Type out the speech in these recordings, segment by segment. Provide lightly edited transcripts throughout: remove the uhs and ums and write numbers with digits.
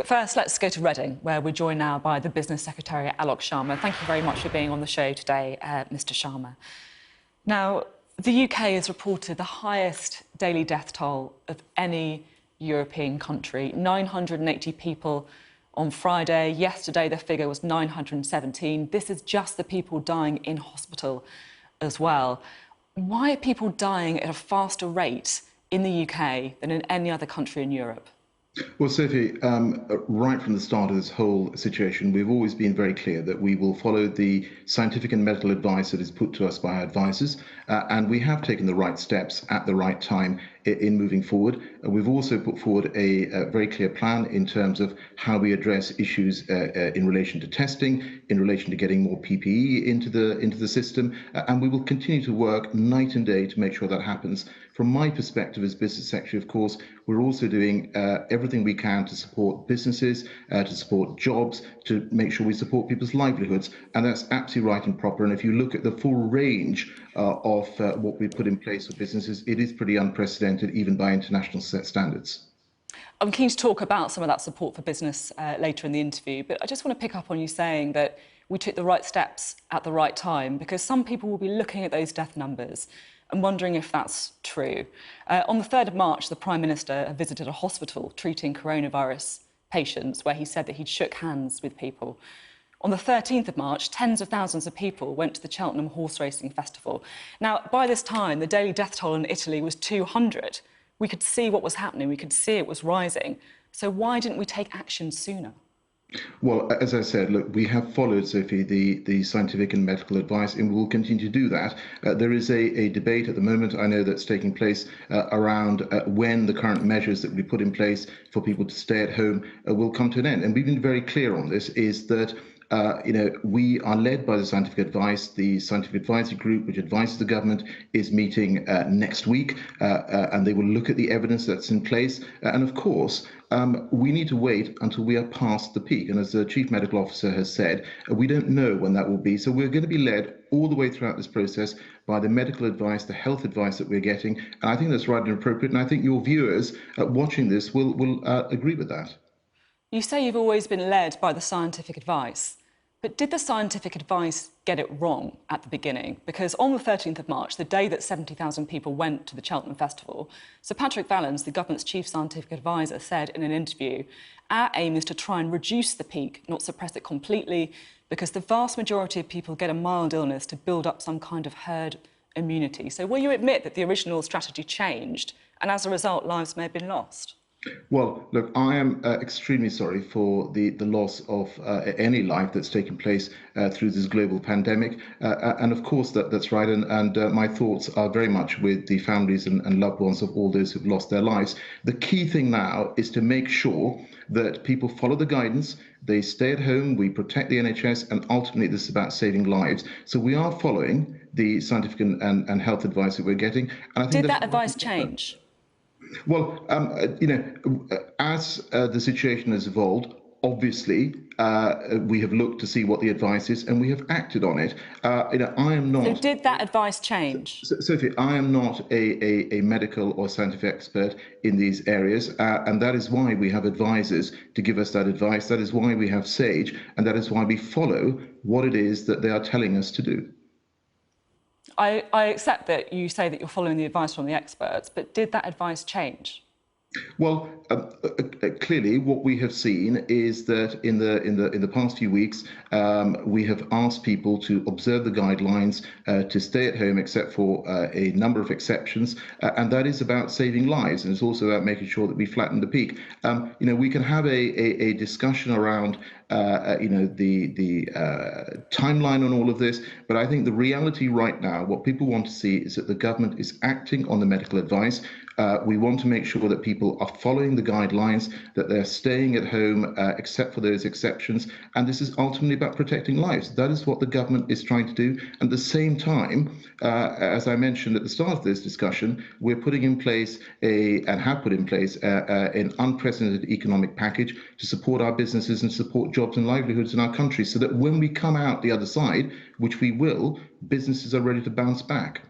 first, let's go to Reading, where we're joined now by the Business Secretary, Alok Sharma. Thank you very much for being on the show today, Mr Sharma. Now, the UK has reported the highest daily death toll of any European country, 980 people on Friday. Yesterday, the figure was 917. This is just the people dying in hospital as well. Why are people dying at a faster rate in the UK than in any other country in Europe? Well, Sophie, right from the start of this whole situation, we've always been very clear that we will follow the scientific and medical advice that is put to us by our advisors, and we have taken the right steps at the right time in moving forward. We've also put forward a very clear plan in terms of how we address issues in relation to testing, in relation to getting more PPE into the system, and we will continue to work night and day to make sure that happens. From my perspective as Business Secretary, of course, we're also doing everything we can to support businesses, to support jobs, to make sure we support people's livelihoods, and that's absolutely right and proper. And if you look at the full range of what we put in place for businesses, it is pretty unprecedented, even by international standards. I'm keen to talk about some of that support for business later in the interview, but I just want to pick up on you saying that we took the right steps at the right time, because some people will be looking at those death numbers and wondering if that's true. On the 3rd of March, the Prime Minister visited a hospital treating coronavirus patients, where he said that he'd shook hands with people. On the 13th of March, tens of thousands of people went to the Cheltenham Horse Racing Festival. Now, by this time, the daily death toll in Italy was 200. We could see what was happening. We could see it was rising. So why didn't we take action sooner? Well, as I said, look, we have followed, Sophie, the scientific and medical advice, and we will continue to do that. There is a debate at the moment, I know, that's taking place around when the current measures that we put in place for people to stay at home will come to an end. And we've been very clear on this, is that we are led by the scientific advice. The scientific advisory group, which advises the government, is meeting next week, and they will look at the evidence that's in place. And of course, we need to wait until we are past the peak. And as the Chief Medical Officer has said, we don't know when that will be. So we're going to be led all the way throughout this process by the medical advice, the health advice that we're getting. And I think that's right and appropriate. And I think your viewers watching this will agree with that. You say you've always been led by the scientific advice, but did the scientific advice get it wrong at the beginning? Because on the 13th of March, the day that 70,000 people went to the Cheltenham Festival, Sir Patrick Vallance, the government's chief scientific advisor, said in an interview, "Our aim is to try and reduce the peak, not suppress it completely, because the vast majority of people get a mild illness to build up some kind of herd immunity." So will you admit that the original strategy changed, and as a result, lives may have been lost? Well, look, I am extremely sorry for the loss of any life that's taken place through this global pandemic. And of course, that's right. And my thoughts are very much with the families and loved ones of all those who've lost their lives. The key thing now is to make sure that people follow the guidance, they stay at home, we protect the NHS, and ultimately this is about saving lives. So we are following the scientific and health advice that we're getting. And I think did that advice change? Well, as the situation has evolved, obviously, we have looked to see what the advice is, and we have acted on it. I am not. So did that advice change? Sophie, I am not a medical or scientific expert in these areas, and that is why we have advisors to give us that advice. That is why we have SAGE, and that is why we follow what it is that they are telling us to do. I accept that you say that you're following the advice from the experts, but did that advice change? Well, clearly, what we have seen is that in the past few weeks, we have asked people to observe the guidelines, to stay at home, except for a number of exceptions, and that is about saving lives, and it's also about making sure that we flatten the peak. We can have a discussion around the timeline on all of this, but I think the reality right now, what people want to see is that the government is acting on the medical advice. We want to make sure that people are following the guidelines, that they're staying at home, except for those exceptions. And this is ultimately about protecting lives. That is what the government is trying to do. And at the same time, as I mentioned at the start of this discussion, we're putting in place and have put in place an unprecedented economic package to support our businesses and support jobs and livelihoods in our country, so that when we come out the other side, which we will, businesses are ready to bounce back.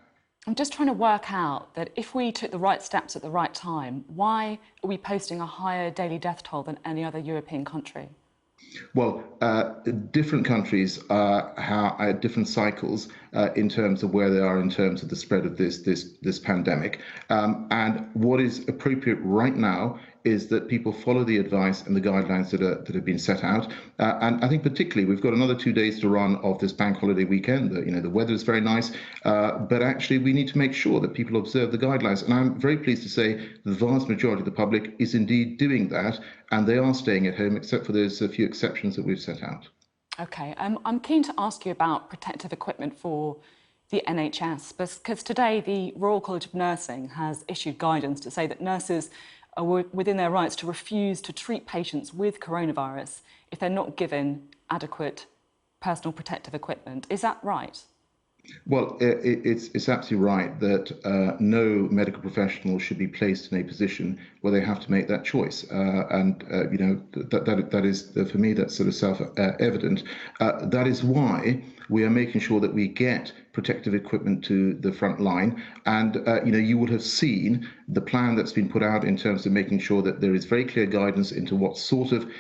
I'm just trying to work out that if we took the right steps at the right time, why are we posting a higher daily death toll than any other European country? Well, different countries are at different cycles in terms of where they are in terms of the spread of this pandemic. And what is appropriate right now is that people follow the advice and the guidelines that have been set out. And I think particularly we've got another 2 days to run of this bank holiday weekend. The weather is very nice, but actually we need to make sure that people observe the guidelines. And I'm very pleased to say the vast majority of the public is indeed doing that, and they are staying at home, except for those a few exceptions that we've set out. OK, I'm keen to ask you about protective equipment for the NHS, because today the Royal College of Nursing has issued guidance to say that nurses are within their rights to refuse to treat patients with coronavirus if they're not given adequate personal protective equipment. Is that right? Well, it's absolutely right that no medical professional should be placed in a position where they have to make that choice. That is, for me, that's sort of self-evident. That is why we are making sure that we get protective equipment to the front line. And, you would have seen the plan that's been put out in terms of making sure that there is very clear guidance into what sort of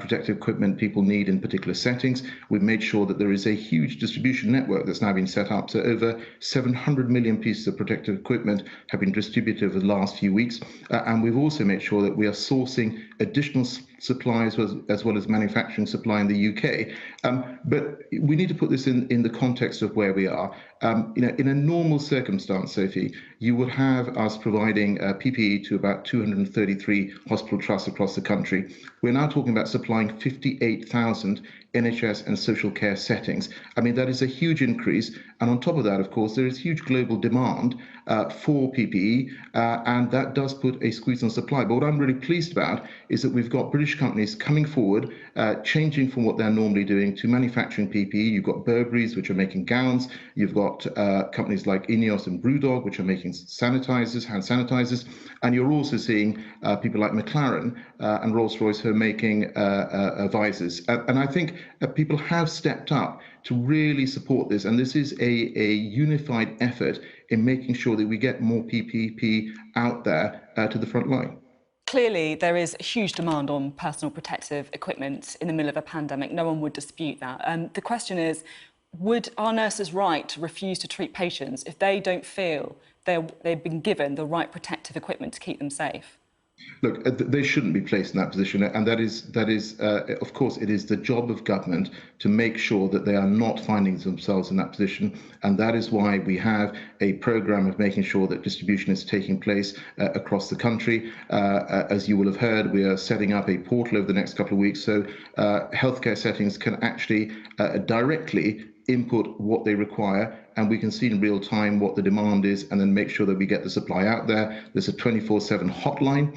protective equipment people need in particular settings. We've made sure that there is a huge distribution network that's now been set up. So over 700 million pieces of protective equipment have been distributed over the last few weeks. And we've also made sure that we are sourcing additional supplies as well as manufacturing supply in the UK. But we need to put this in the context of where we are. In a normal circumstance, Sophie, you would have us providing PPE to about 233 hospital trusts across the country. We're now talking about supplying 58,000 NHS and social care settings. I mean, that is a huge increase. And on top of that, of course, there is huge global demand for PPE, and that does put a squeeze on supply. But what I'm really pleased about is that we've got British companies coming forward, changing from what they're normally doing to manufacturing PPE. You've got Burberry's, which are making gowns. You've got companies like Ineos and Brewdog, which are making sanitizers, hand sanitizers. And you're also seeing people like McLaren and Rolls-Royce who are making visors. And I think people have stepped up to really support this. And this is a unified effort in making sure that we get more PPE out there to the front line. Clearly, there is a huge demand on personal protective equipment in the middle of a pandemic. No one would dispute that. The question is, would our nurses right to refuse to treat patients if they don't feel they've been given the right protective equipment to keep them safe? Look, they shouldn't be placed in that position, and that is, of course, it is the job of government to make sure that they are not finding themselves in that position, and that is why we have a programme of making sure that distribution is taking place across the country. As you will have heard, we are setting up a portal over the next couple of weeks, so healthcare settings can actually directly input what they require, and we can see in real time what the demand is and then make sure that we get the supply out there. There's a 24/7 hotline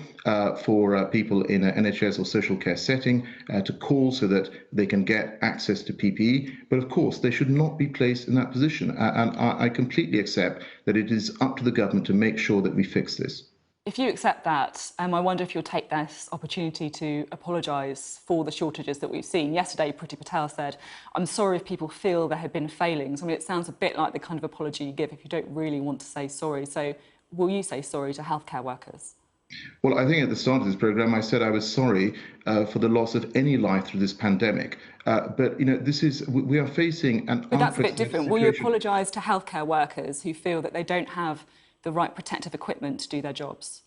for people in an NHS or social care setting to call so that they can get access to PPE. But of course, they should not be placed in that position. And I completely accept that it is up to the government to make sure that we fix this. If you accept that, I wonder if you'll take this opportunity to apologise for the shortages that we've seen. Yesterday, Priti Patel said, "I'm sorry if people feel there have been failings." I mean, it sounds a bit like the kind of apology you give if you don't really want to say sorry. So will you say sorry to healthcare workers? Well, I think at the start of this programme, I said I was sorry for the loss of any life through this pandemic. But, we are facing an But that's a bit unprecedented different. Will you situation. apologise to healthcare workers who feel that they don't have the right protective equipment to do their jobs?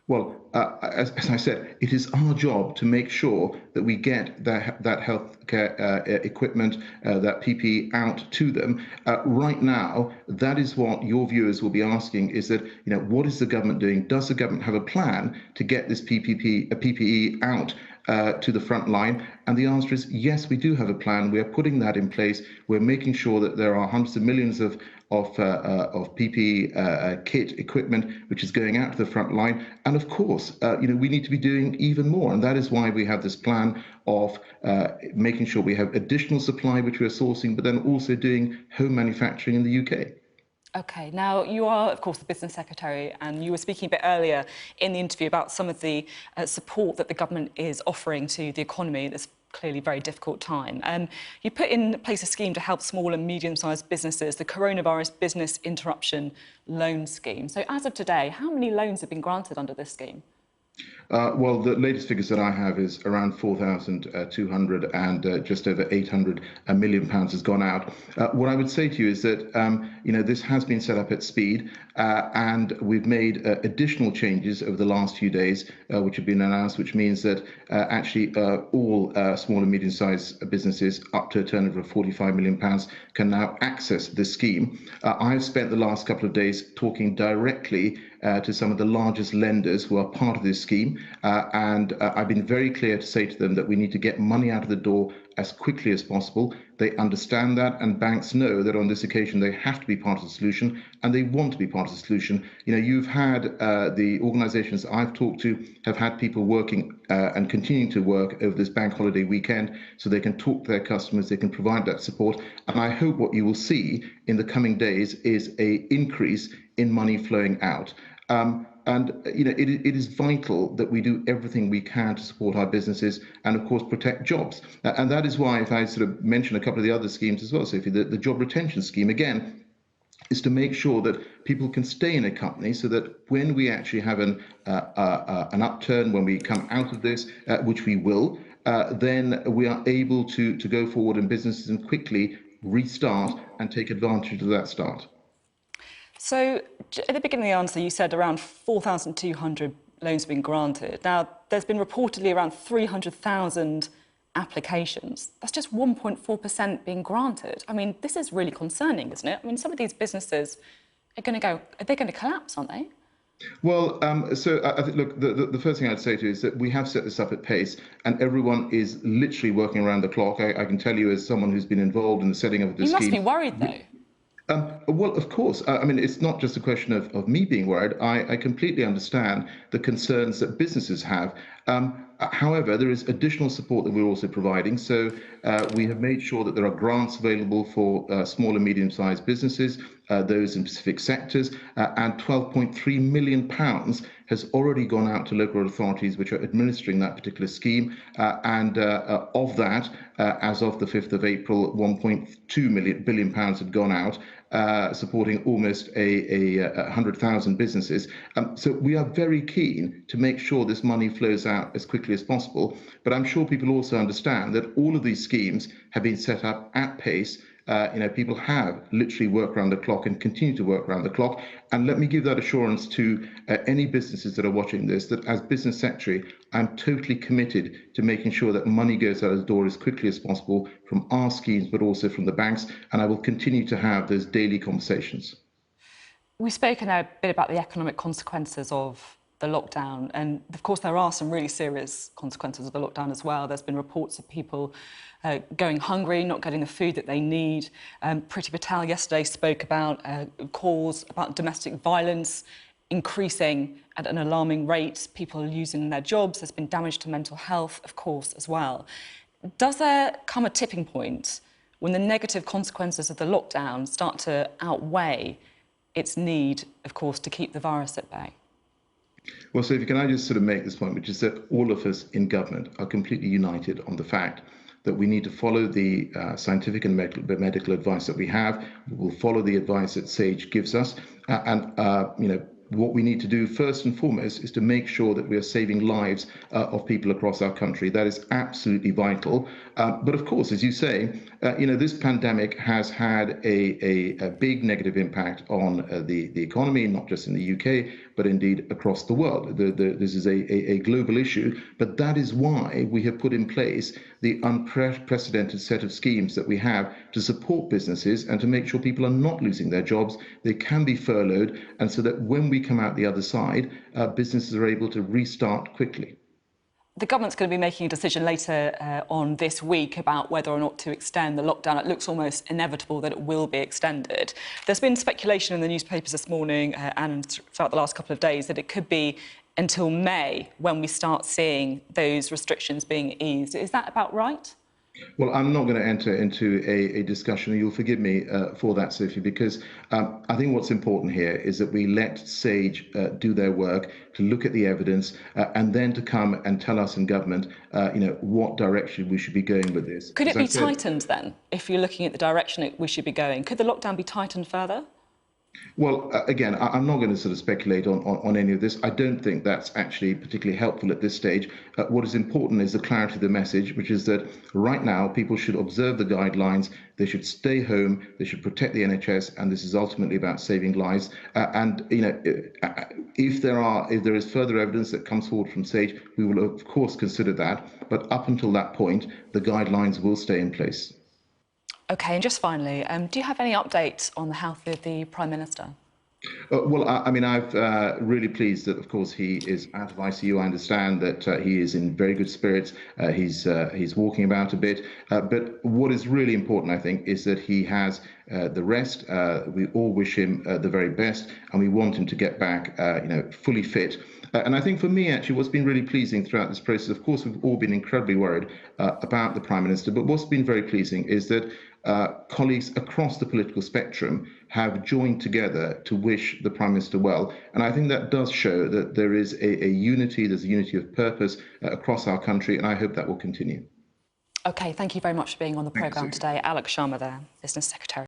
Well, as I said, it is our job to make sure that we get that healthcare equipment, that PPE out to them. Right now, that is what your viewers will be asking, is that, what is the government doing? Does the government have a plan to get this PPE out to the front line? And the answer is yes, we do have a plan. We are putting that in place. We're making sure that there are hundreds of millions of PPE kit equipment which is going out to the front line. And of course, we need to be doing even more. And that is why we have this plan of making sure we have additional supply which we are sourcing, but then also doing home manufacturing in the UK. OK, now you are, of course, the Business Secretary, and you were speaking a bit earlier in the interview about some of the support that the government is offering to the economy that's clearly very difficult time. You put in place a scheme to help small and medium-sized businesses, the Coronavirus Business Interruption Loan Scheme. So as of today, how many loans have been granted under this scheme? Well, the latest figures that I have is around 4,200 and just over 800 million pounds has gone out. What I would say to you is that, this has been set up at speed and we've made additional changes over the last few days, which have been announced, which means that actually all small and medium-sized businesses up to a turnover of 45 million pounds can now access this scheme. I've spent the last couple of days talking directly to some of the largest lenders who are part of this scheme. And I've been very clear to say to them that we need to get money out of the door as quickly as possible. They understand that, and banks know that on this occasion they have to be part of the solution, and they want to be part of the solution. You've had the organisations I've talked to have had people working and continuing to work over this bank holiday weekend so they can talk to their customers, they can provide that support. And I hope what you will see in the coming days is an increase in money flowing out. It is vital that we do everything we can to support our businesses and, of course, protect jobs. And that is why, if I sort of mention a couple of the other schemes as well, Sophie, the job retention scheme, again, is to make sure that people can stay in a company so that when we actually have an upturn, when we come out of this, which we will, then we are able to go forward in businesses and quickly restart and take advantage of that start. So at the beginning of the answer, you said around 4,200 loans have been granted. Now, there's been reportedly around 300,000 applications. That's just 1.4% being granted. I mean, this is really concerning, isn't it? I mean, some of these businesses are going to collapse, aren't they? Well, so I think, look, the first thing I'd say to you is that we have set this up at pace and everyone is literally working around the clock. I can tell you as someone who's been involved in the setting of this scheme. You must be worried, though. Well, of course. I mean, it's not just a question of me being worried. I completely understand the concerns that businesses have. However, there is additional support that we're also providing. So we have made sure that there are grants available for small and medium-sized businesses, those in specific sectors, and £12.3 million has already gone out to local authorities which are administering that particular scheme. And of that, as of the 5th of April, £1.2 billion had gone out, supporting almost 100,000 businesses. So we are very keen to make sure this money flows out as quickly as possible. But I'm sure people also understand that all of these schemes have been set up at pace. People have literally worked around the clock and continue to work around the clock. And let me give that assurance to any businesses that are watching this, that as Business Secretary, I'm totally committed to making sure that money goes out of the door as quickly as possible from our schemes, but also from the banks. And I will continue to have those daily conversations. We've spoken a bit about the economic consequences of the lockdown, and of course there are some really serious consequences of the lockdown as well. There's been reports of people going hungry, not getting the food that they need. Priti Patel yesterday spoke about calls about domestic violence increasing at an alarming rate, people losing their jobs. There's been damage to mental health, of course, as well. Does there come a tipping point when the negative consequences of the lockdown start to outweigh its need, of course, to keep the virus at bay? Well, Sophie, can I just sort of make this point, which is that all of us in government are completely united on the fact that we need to follow the scientific and medical advice that we have. We will follow the advice that SAGE gives us. What we need to do first and foremost is to make sure that we are saving lives of people across our country. That is absolutely vital. But of course, as you say, this pandemic has had a big negative impact on the economy, not just in the UK, but indeed across the world. This is a global issue. But that is why we have put in place the unprecedented set of schemes that we have to support businesses and to make sure people are not losing their jobs. They can be furloughed, and so that when we come out the other side, businesses are able to restart quickly. The government's going to be making a decision later on this week about whether or not to extend the lockdown. It looks almost inevitable that it will be extended. There's been speculation in the newspapers this morning and throughout the last couple of days that it could be until May when we start seeing those restrictions being eased. Is that about right? Well, I'm not going to enter into a discussion, and you'll forgive me for that, Sophie, because I think what's important here is that we let SAGE do their work, to look at the evidence, and then to come and tell us in government, what direction we should be going with this. Could As it I be said, tightened then, if you're looking at the direction we should be going? Could the lockdown be tightened further? well, again, I'm not going to sort of speculate on any of this. I don't think that's actually particularly helpful at this stage. What is important is the clarity of the message, which is that right now people should observe the guidelines, they should stay home, they should protect the NHS, and this is ultimately about saving lives. If there is further evidence that comes forward from SAGE, we will of course consider that. But up until that point, the guidelines will stay in place. OK, and just finally, do you have any update on the health of the Prime Minister? Well, I mean, I've really pleased that, of course, he is out of ICU. I understand that he is in very good spirits. He's walking about a bit. But what is really important, I think, is that he has the rest. We all wish him the very best, and we want him to get back, fully fit. And I think for me, actually, what's been really pleasing throughout this process, of course, we've all been incredibly worried about the Prime Minister, but what's been very pleasing is that colleagues across the political spectrum have joined together to wish the Prime Minister well. And I think that does show that there is a unity, there's a unity of purpose across our country, and I hope that will continue. OK, thank you very much for being on the Thank you, programme Sophie. today. Alex Sharma there, Business Secretary.